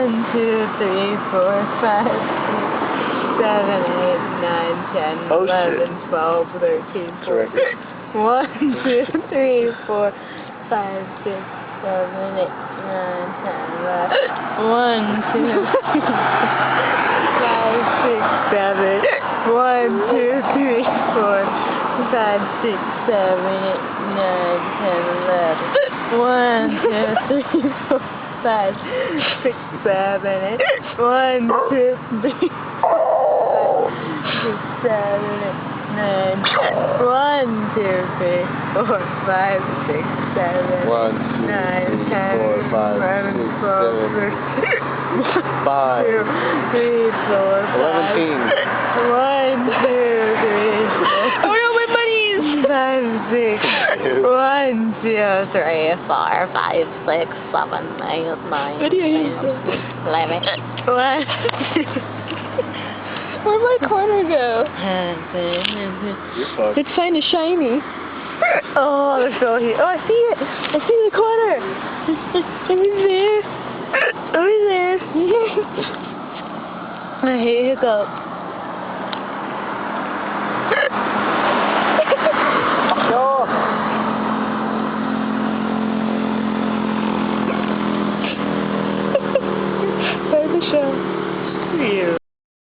2, 3, 4, 5, 6, 7, 8, 9, 10, 11, 12, 13, 14. 1, 2, 3, 4, 5, 6, 7, 8, 9, 10, 11. 1, 2, 3, 5, 6, 7. 1, 2, 3, 4, 5, 6, 7, 8, 9, 10, 11. 1, 2, 3, 4, 5, 6, 7, 8. 1, 2, 3, 4, 5, 6, 7, 8, 9, 10. 1, 2, 3, 4, 5, 6, 7, 9, 10, 11, 12, 13. 5, 2, 3, 4, 5. 11. 1, 2, 3, 4. Oh no, my money's 5, 6. 1, 2, 3, 4, 5, 6, 7, 8, 9, 10, 11. 1. Where'd my corner go? It's kind of shiny. Oh, they're so here. Oh, I see it. I see the corner. Over there. Over there. I hate Hiccups.